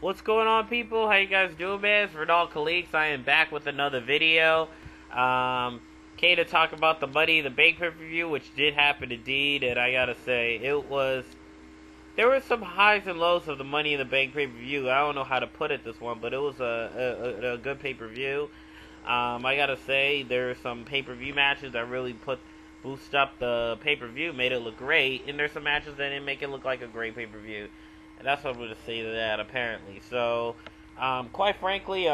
What's going on, people? How you guys doing, man? It's Renal Colleagues. I am back with another video. Came to talk about the Money in the Bank pay-per-view, which did happen indeed, and I gotta say, there were some highs and lows of the Money in the Bank pay-per-view. I don't know how to put it this one, but it was a good pay-per-view. I gotta say, there are some pay-per-view matches that really boost up the pay-per-view, made it look great, and there's some matches that didn't make it look like a great pay-per-view. And that's what I'm going to say to that, apparently. So, quite frankly,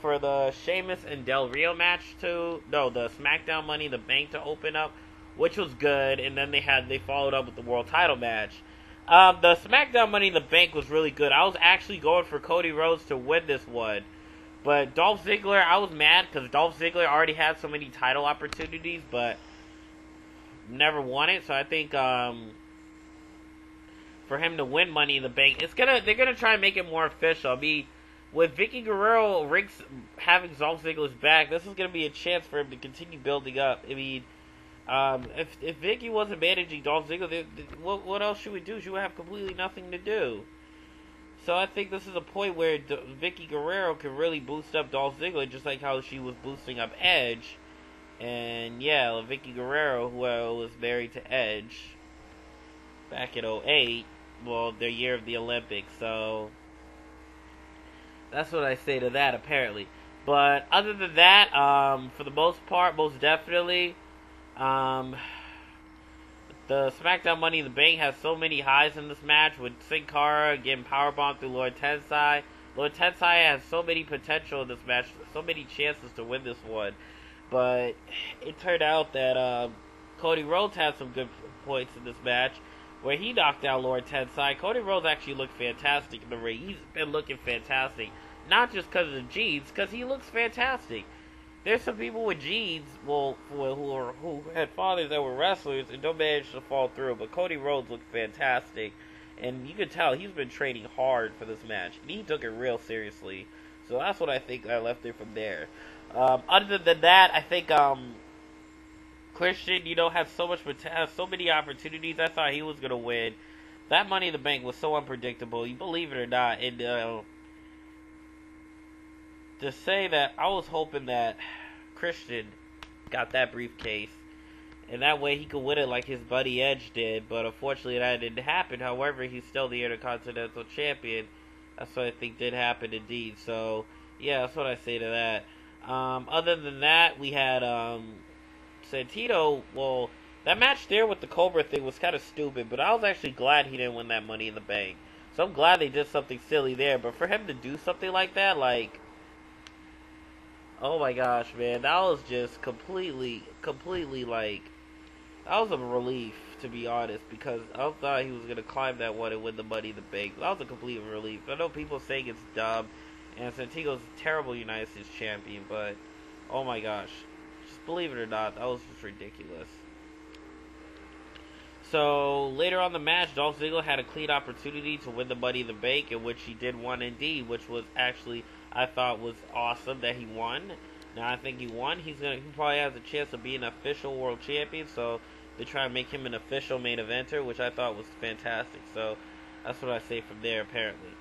for the Sheamus and Del Rio match the SmackDown Money in the Bank to open up, which was good, and then they followed up with the World Title match. The SmackDown Money in the Bank was really good. I was actually going for Cody Rhodes to win this one. But Dolph Ziggler, I was mad because Dolph Ziggler already had so many title opportunities, but never won it. So I think, for him to win Money in the Bank, they're gonna try and make it more official. I mean, with Vicky Guerrero having Dolph Ziggler's back, this is gonna be a chance for him to continue building up. I mean, if Vicky wasn't managing Dolph Ziggler, what else should we do? She would have completely nothing to do. So I think this is a point where Vicky Guerrero can really boost up Dolph Ziggler, just like how she was boosting up Edge. And yeah, Vicky Guerrero, who was married to Edge back in 2008. Well, the year of the Olympics, so that's what I say to that, apparently. But other than that, for the most part, most definitely, the SmackDown Money in the Bank has so many highs in this match, with Sin Cara getting powerbombed through Lord Tensai. Lord Tensai has so many potential in this match, so many chances to win this one. But it turned out that Cody Rhodes had some good points in this match, where he knocked out Lord Tensai. Cody Rhodes actually looked fantastic in the ring. He's been looking fantastic. Not just because of the jeans, because he looks fantastic. There's some people with jeans, who had fathers that were wrestlers and don't manage to fall through. But Cody Rhodes looked fantastic. And you can tell he's been training hard for this match. And he took it real seriously. So that's what I think I left it from there. Other than that, I think, Christian, has so many opportunities. I thought he was gonna win. That Money in the Bank was so unpredictable. You believe it or not, and to say that I was hoping that Christian got that briefcase, and that way he could win it like his buddy Edge did. But unfortunately, that didn't happen. However, he's still the Intercontinental Champion. That's what I think did happen indeed. So yeah, that's what I say to that. Other than that, we had Santino, that match there with the Cobra thing was kind of stupid, but I was actually glad he didn't win that Money in the Bank. So I'm glad they did something silly there, but for him to do something like that, oh my gosh, man, that was just completely, that was a relief, to be honest, because I thought he was going to climb that one and win the Money in the Bank. That was a complete relief. I know people saying it's dumb, and Santino's a terrible United States champion, but oh my gosh. Believe it or not, that was just ridiculous. So, later on the match, Dolph Ziggler had a clean opportunity to win the Money in the Bank, in which he did won indeed, which was actually, I thought was awesome that he won. Now, I think he won. He probably has a chance of being an official world champion, so they try to make him an official main eventer, which I thought was fantastic. So, that's what I say from there, apparently.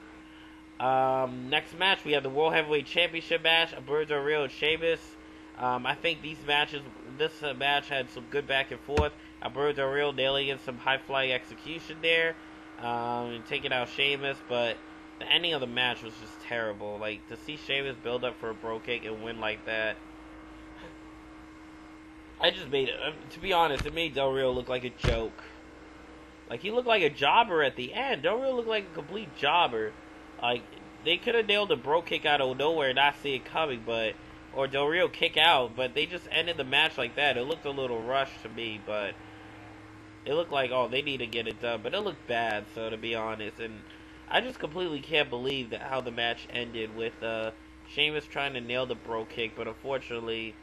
Next match, we have the World Heavyweight Championship match, Alberto Del Rio and Sheamus. I think this match had some good back and forth. Alberto Del Rio nailing in some high-flying execution there, and taking out Sheamus, but the ending of the match was just terrible. To see Sheamus build up for a bro kick and win like that, to be honest, it made Del Rio look like a joke. He looked like a jobber at the end. Del Rio looked like a complete jobber. They could have nailed a bro kick out of nowhere and not see it coming, or Del Rio kick out, but they just ended the match like that. It looked a little rushed to me, but it looked like, they need to get it done. But it looked bad, so to be honest. And I just completely can't believe how the match ended with Sheamus trying to nail the bro kick, but unfortunately,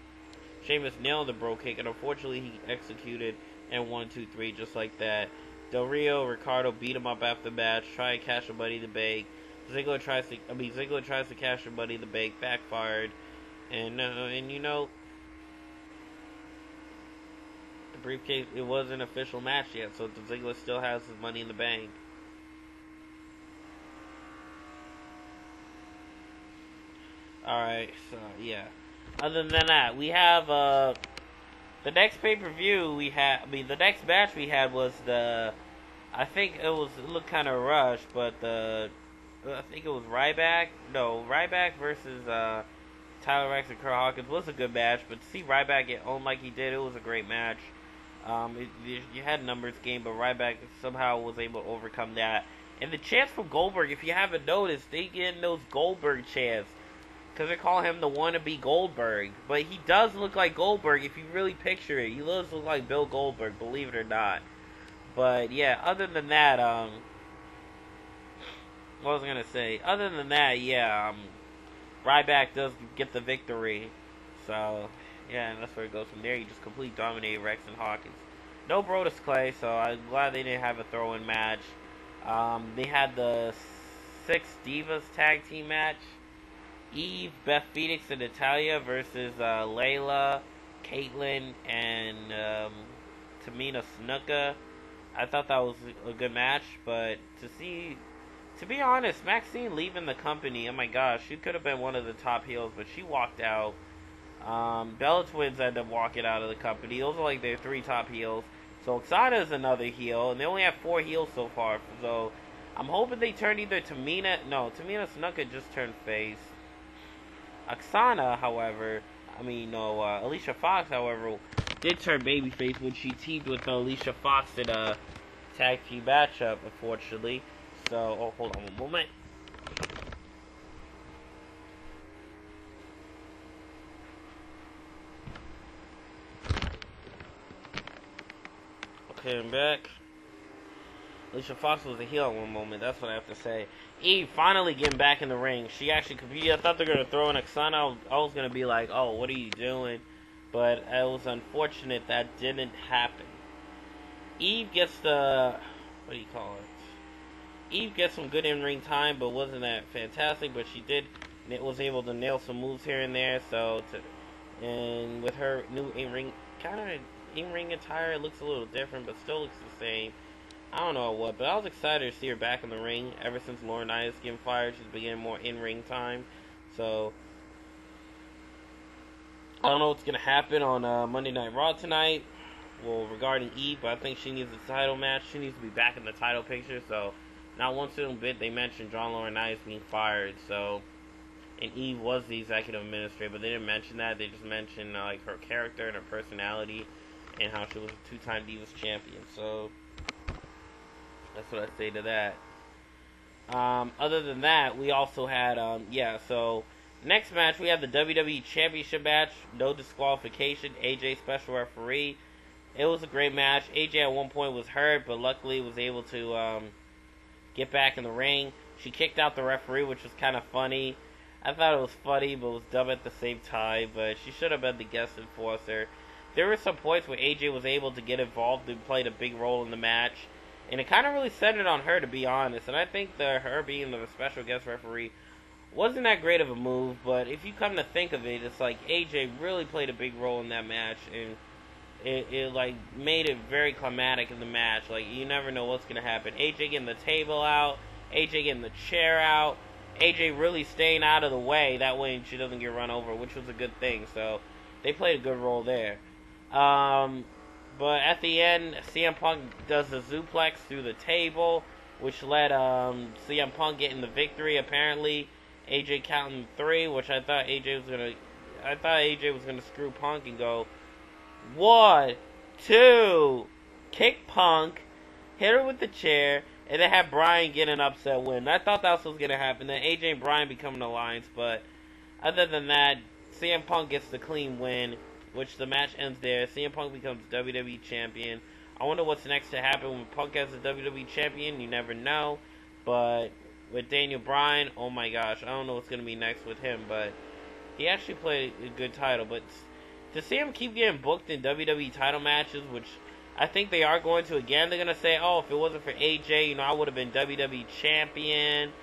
Sheamus nailed the bro kick, and unfortunately he executed and 1, 2, 3 just like that. Del Rio, Ricardo beat him up after the match, try and cash the Money in the Bank. Ziggler tries to cash the Money in the Bank, backfired. And the briefcase, it wasn't an official match yet, so Ziggler still has his Money in the Bank. Alright, so yeah. Other than that, we have the next pay-per-view we had. I mean, the next match we had was the. I think it looked kind of rushed, but I think it was Ryback. No, Ryback versus Tyler Rex and Kurt Hawkins was a good match, but to see Ryback get owned like he did, it was a great match. You had numbers game, but Ryback somehow was able to overcome that. And the chants from Goldberg, if you haven't noticed, they get those Goldberg chants. Because they call him the wannabe Goldberg. But he does look like Goldberg if you really picture it. He does look like Bill Goldberg, believe it or not. But yeah, other than that, what was I going to say? Other than that, yeah, Ryback does get the victory. So, yeah, and that's where it goes from there. You just completely dominated Rex and Hawkins. No Brodus Clay, so I'm glad they didn't have a throw-in match. They had the 6 Divas tag team match. Eve, Beth Phoenix, and Natalya versus Layla, Caitlyn, and Tamina Snuka. I thought that was a good match, but to be honest, Maxine leaving the company, oh my gosh, she could have been one of the top heels, but she walked out. Bella Twins ended up walking out of the company. Those are like their 3 top heels. So Oksana is another heel, and they only have 4 heels so far. So I'm hoping they turn either Tamina Snuka just turned face. Oksana, however, Alicia Fox, however, did turn babyface when she teamed with Alicia Fox in a tag team matchup, unfortunately. So, hold on one moment. Okay, I'm back. Alicia Fox was a heel at one moment, that's what I have to say. Eve finally getting back in the ring. She actually competed. I thought they were going to throw in Oksana. I was going to be like, oh, what are you doing? But it was unfortunate that didn't happen. Eve gets what do you call it? Eve gets some good in-ring time, but wasn't that fantastic. But she was able to nail some moves here and there. And with her new in-ring attire, it looks a little different, but still looks the same. I don't know what, but I was excited to see her back in the ring. Ever since Laurinaitis getting fired, she's been getting more in-ring time. So, I don't know what's going to happen on Monday Night Raw tonight. Well, regarding Eve, but I think she needs a title match. She needs to be back in the title picture. So, not once in a bit they mentioned John Laurinaitis being fired. So, and Eve was the executive administrator, but they didn't mention that. They just mentioned like her character and her personality and how she was a 2-time Divas champion. So, that's what I say to that. Other than that, we also had, so next match we have the WWE Championship match, no disqualification, AJ special referee. It was a great match. AJ at one point was hurt, but luckily was able to get back in the ring. She kicked out the referee, which was kind of funny. I thought it was funny, but it was dumb at the same time, but she should have been the guest enforcer. There were some points where AJ was able to get involved and played a big role in the match. And it kind of really centered on her, to be honest. And I think her being the special guest referee wasn't that great of a move. But if you come to think of it, it's like AJ really played a big role in that match. And it like made it very climatic in the match. Like, you never know what's going to happen. AJ getting the table out. AJ getting the chair out. AJ really staying out of the way. That way she doesn't get run over, which was a good thing. So they played a good role there. But at the end, CM Punk does the suplex through the table, which led CM Punk getting the victory. Apparently, AJ counting 3, which I thought AJ was gonna screw Punk and go 1, 2, kick Punk, hit her with the chair, and then have Bryan get an upset win. I thought that's what was gonna happen. Then AJ and Bryan become an alliance, but other than that, CM Punk gets the clean win, which the match ends there. CM Punk becomes WWE Champion. I wonder what's next to happen when Punk as a WWE Champion. You never know. But with Daniel Bryan, oh my gosh, I don't know what's going to be next with him. But he actually played a good title. But to see him keep getting booked in WWE title matches, which I think they are going to again, they're going to say, oh, if it wasn't for AJ, I would have been WWE Champion.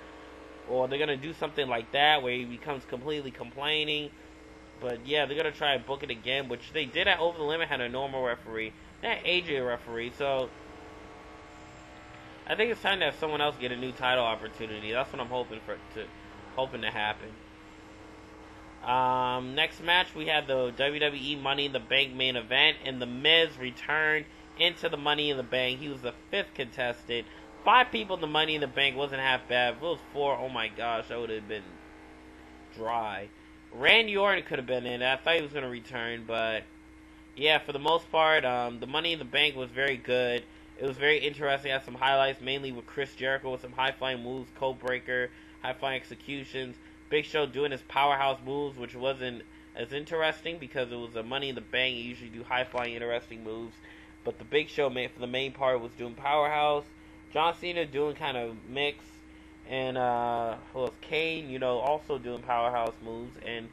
Or they're going to do something like that where he becomes completely complaining. But yeah, they're going to try and book it again, which they did at Over the Limit, had a normal referee, not AJ referee, so I think it's time to have someone else get a new title opportunity. That's what I'm hoping to happen. Next match, we had the WWE Money in the Bank main event, and The Miz returned into the Money in the Bank. He was the 5th contestant. 5 people in the Money in the Bank wasn't half bad. If it was 4, oh my gosh, that would have been dry. Randy Orton could have been in. I thought he was going to return, but yeah, for the most part, the Money in the Bank was very good. It was very interesting. It had some highlights, mainly with Chris Jericho with some high-flying moves, code breaker, high-flying executions. Big Show doing his powerhouse moves, which wasn't as interesting because it was a Money in the Bank. You usually do high-flying, interesting moves. But the Big Show, for the main part, was doing powerhouse. John Cena doing kind of mix. And, who else? Kane, also doing powerhouse moves. And,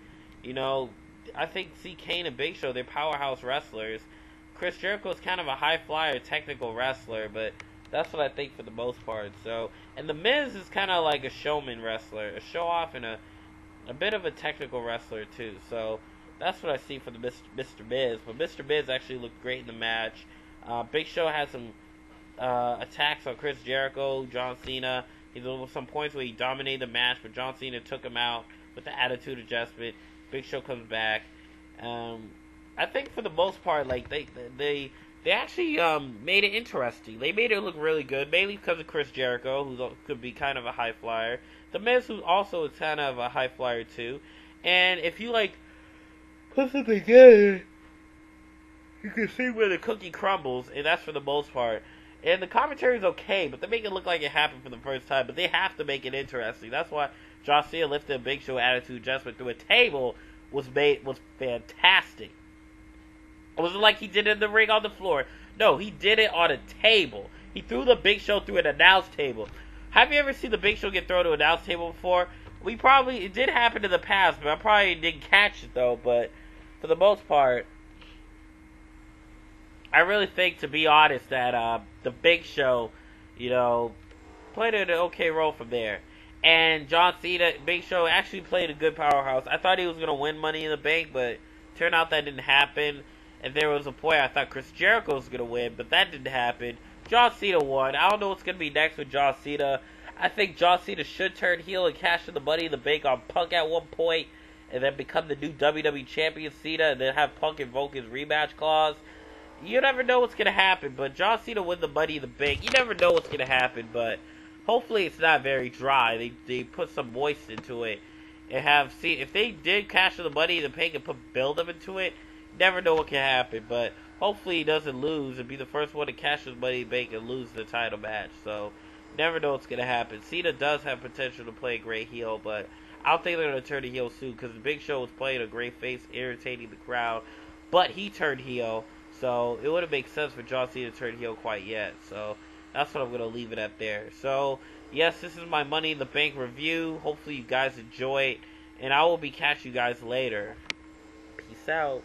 I think, Kane and Big Show, they're powerhouse wrestlers. Chris Jericho is kind of a high-flyer, technical wrestler, but that's what I think for the most part. So, and The Miz is kind of like a showman wrestler, a show-off and a bit of a technical wrestler, too. So, that's what I see for the Mr. Miz. But Mr. Miz actually looked great in the match. Big Show had some attacks on Chris Jericho, John Cena. There was some points where he dominated the match, but John Cena took him out with the attitude adjustment. Big Show comes back. I think for the most part, like they actually made it interesting. They made it look really good, mainly because of Chris Jericho, who could be kind of a high flyer. The Miz, who also is kind of a high flyer too. And if you put them together, you can see where the cookie crumbles, and that's for the most part. And the commentary is okay, but they make it look like it happened for the first time. But they have to make it interesting. That's why John Cena lifted a Big Show attitude adjustment through a table was fantastic. It wasn't like he did it in the ring on the floor. No, he did it on a table. He threw the Big Show through an announce table. Have you ever seen the Big Show get thrown to an announce table before? It did happen in the past, but I probably didn't catch it though. But for the most part, I really think, to be honest, that the Big Show, played an okay role from there. And John Cena, Big Show, actually played a good powerhouse. I thought he was going to win Money in the Bank, but turned out that didn't happen. And there was a point I thought Chris Jericho was going to win, but that didn't happen. John Cena won. I don't know what's going to be next with John Cena. I think John Cena should turn heel and cash in the Money in the Bank on Punk at one point, and then become the new WWE Champion Cena, and then have Punk invoke his rematch clause. You never know what's going to happen, but John Cena win the Money in the Bank. You never know what's going to happen, but hopefully it's not very dry. They put some moist into it. And if they did cash in the Money in the Bank and put build-up into it, never know what can happen. But hopefully he doesn't lose and be the first one to cash his Money in the Bank and lose the title match. So, never know what's going to happen. Cena does have potential to play a great heel, but I don't think they're going to turn the heel soon, because the Big Show was playing a great face, irritating the crowd. But he turned heel. So, it wouldn't make sense for John Cena to turn heel quite yet. So, that's what I'm going to leave it at there. So, yes, this is my Money in the Bank review. Hopefully you guys enjoy it. And I will be catching you guys later. Peace out.